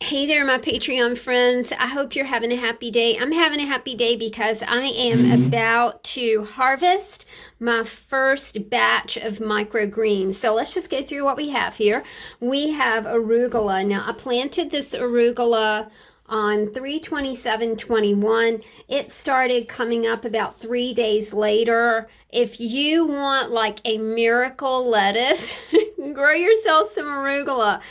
Hey there, my Patreon friends. I hope you're having a happy day. I'm having a happy day because I am about to harvest my first batch of microgreens. So let's just go through what we have here. We have arugula. Now, I planted this arugula on 3/27/21. It started coming up about 3 days later. If you want like a miracle lettuce, grow yourself some arugula.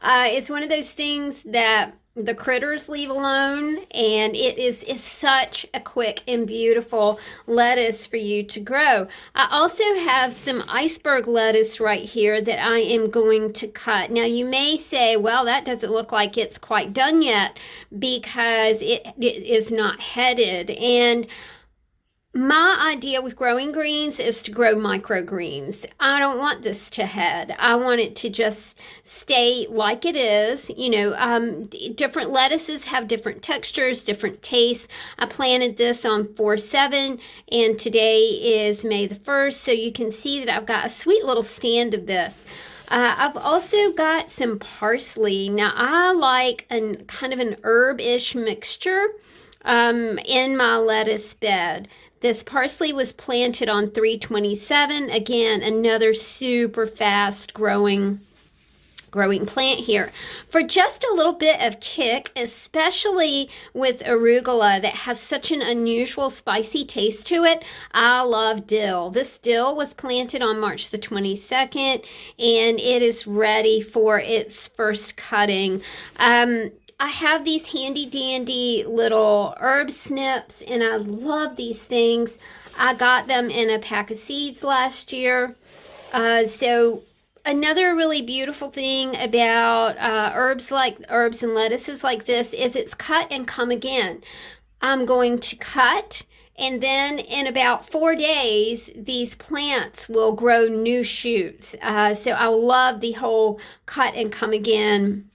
It's one of those things that the critters leave alone, and it's such a quick and beautiful lettuce for you to grow. I also have some iceberg lettuce right here that I am going to cut. Now you may say, well, that doesn't look like it's quite done yet because it is not headed. And my idea with growing greens is to grow microgreens. I don't want this to head. I want it to just stay like it is. Different lettuces have different textures, different tastes. I planted this on 4/7, and today is May the 1st, so you can see that I've got a sweet little stand of this. I've also got some parsley. Now, I like kind of an herb-ish mixture in my lettuce bed. This parsley was planted on 3/27. Again, another super fast growing plant here. For just a little bit of kick, especially with arugula that has such an unusual spicy taste to it, I love dill. This dill was planted on March the 22nd, and it is ready for its first cutting. I have these handy dandy little herb snips, and I love these things. I got them in a pack of seeds last year. So another really beautiful thing about herbs and lettuces like this is it's cut and come again. I'm going to cut, and then in about 4 days, these plants will grow new shoots. So I love the whole cut and come again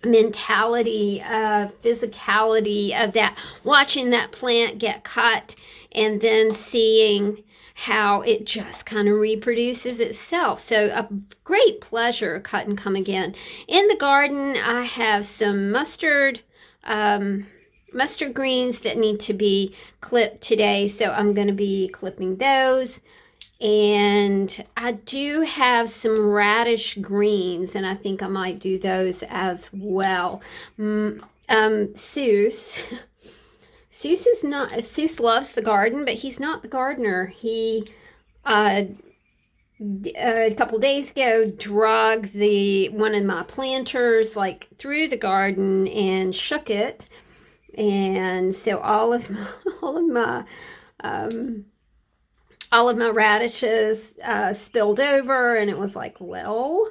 mentality, physicality of that, watching that plant get cut and then seeing how it just kind of reproduces itself. So a great pleasure, cut and come again. In the garden, I have some mustard greens that need to be clipped today, so I'm going to be clipping those. And I do have some radish greens, and I think I might do those as well. Seuss loves the garden, but he's not the gardener. He a couple days ago drug one of my planters like through the garden and shook it, and so all of my radishes spilled over, and it was like, well,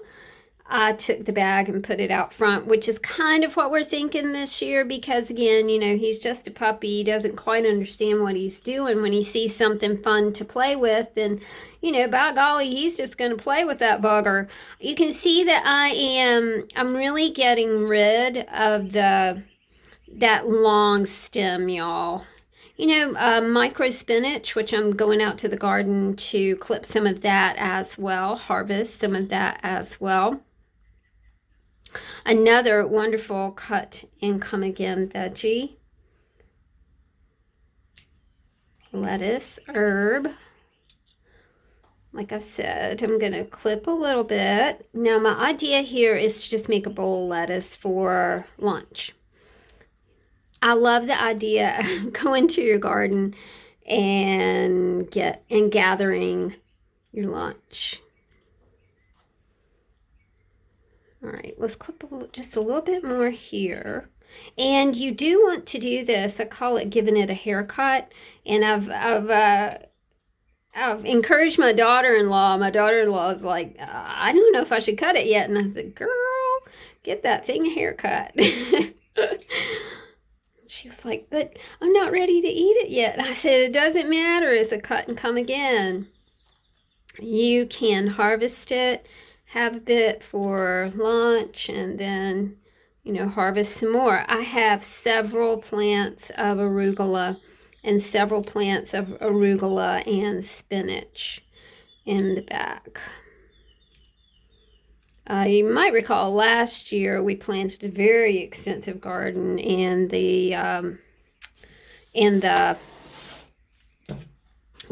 I took the bag and put it out front, which is kind of what we're thinking this year because, again, he's just a puppy. He doesn't quite understand what he's doing. When he sees something fun to play with, then, by golly, he's just going to play with that bugger. You can see that I'm really getting rid of that long stem, y'all. Micro spinach, which I'm going out to the garden to clip some of that as well, harvest some of that as well. Another wonderful cut and come again veggie. Lettuce, herb. Like I said, I'm going to clip a little bit. Now, my idea here is to just make a bowl of lettuce for lunch. I love the idea of going to your garden and gathering your lunch. All right, let's clip just a little bit more here. And you do want to do this. I call it giving it a haircut. And I've encouraged my daughter-in-law. My daughter-in-law is like, I don't know if I should cut it yet. And I said, girl, get that thing a haircut. She was like, but I'm not ready to eat it yet. And I said, it doesn't matter. It's a cut and come again. You can harvest it, have a bit for lunch, and then, harvest some more. I have several plants of arugula and several plants of arugula and spinach in the back. You might recall last year we planted a very extensive garden, and we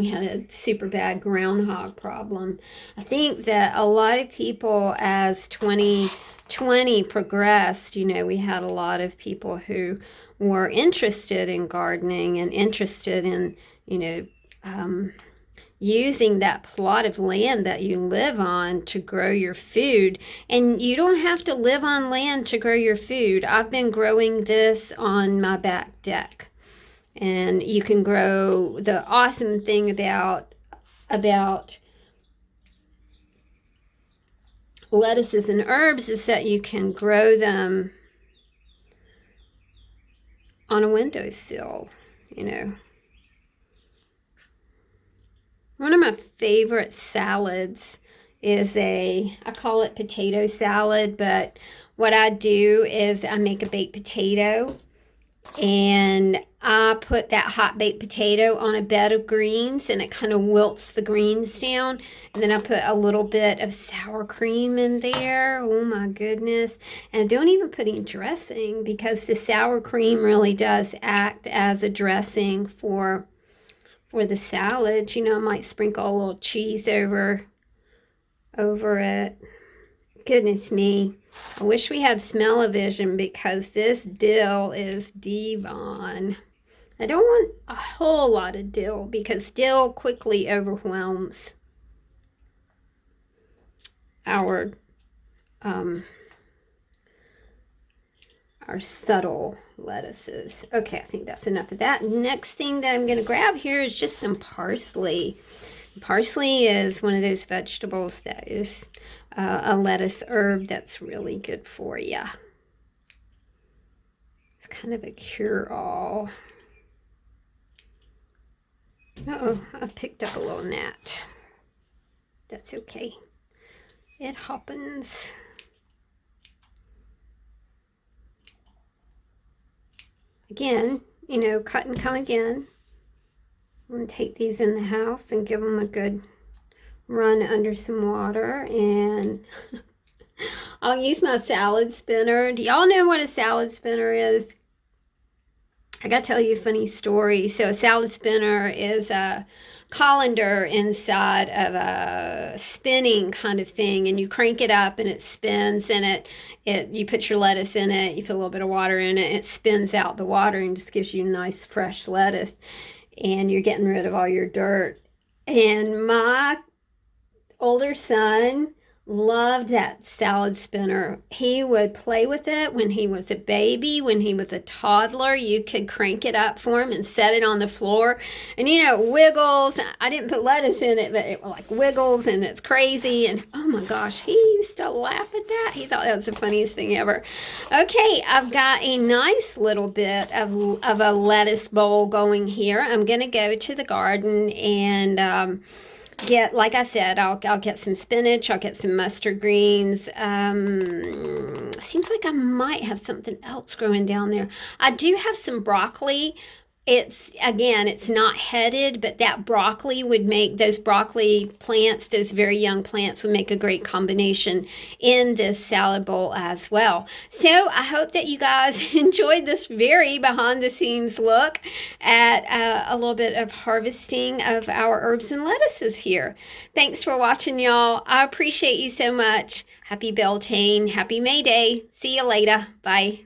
had a super bad groundhog problem. I think that a lot of people, as 2020 progressed, we had a lot of people who were interested in gardening and interested in, using that plot of land that you live on to grow your food. And you don't have to live on land to grow your food. I've been growing this on my back deck. And you can grow, the awesome thing about lettuces and herbs is that you can grow them on a windowsill, One of my favorite salads is I call it potato salad, but what I do is I make a baked potato, and I put that hot baked potato on a bed of greens, and it kind of wilts the greens down. And then I put a little bit of sour cream in there. Oh my goodness. And I don't even put any dressing, because the sour cream really does act as a dressing for the salad. I might sprinkle a little cheese over it. Goodness me. I wish we had smell-o-vision, because this dill is divine. I don't want a whole lot of dill, because dill quickly overwhelms our subtle lettuces. Okay, I think that's enough of that. Next thing that I'm going to grab here is just some parsley. Parsley is one of those vegetables that is a lettuce herb that's really good for you. It's kind of a cure-all. Uh-oh, I picked up a little gnat. That's okay. It happens. Again, cut and come again. I'm going to take these in the house and give them a good run under some water, and I'll use my salad spinner. Do y'all know what a salad spinner is? I got to tell you a funny story. So a salad spinner is a colander inside of a spinning kind of thing, and you crank it up and it spins, and you put your lettuce in it, you put a little bit of water in it, and it spins out the water and just gives you nice fresh lettuce, and you're getting rid of all your dirt. And my older son loved that salad spinner. He would play with it when he was a baby, when he was a toddler. You could crank it up for him and set it on the floor, and it wiggles. I didn't put lettuce in it, but it like wiggles, and it's crazy. And oh my gosh, he used to laugh at that. He thought that was the funniest thing ever. Okay, I've got a nice little bit of a lettuce bowl going here. I'm gonna go to the garden and like I said, I'll get some spinach, I'll get some mustard greens. Seems like I might have something else growing down there. I do have some broccoli. It's not headed, but that broccoli would make, those broccoli plants, those very young plants would make a great combination in this salad bowl as well. So I hope that you guys enjoyed this very behind the scenes look at a little bit of harvesting of our herbs and lettuces here. Thanks for watching, y'all. I appreciate you so much. Happy Beltane. Happy May Day. See you later. Bye.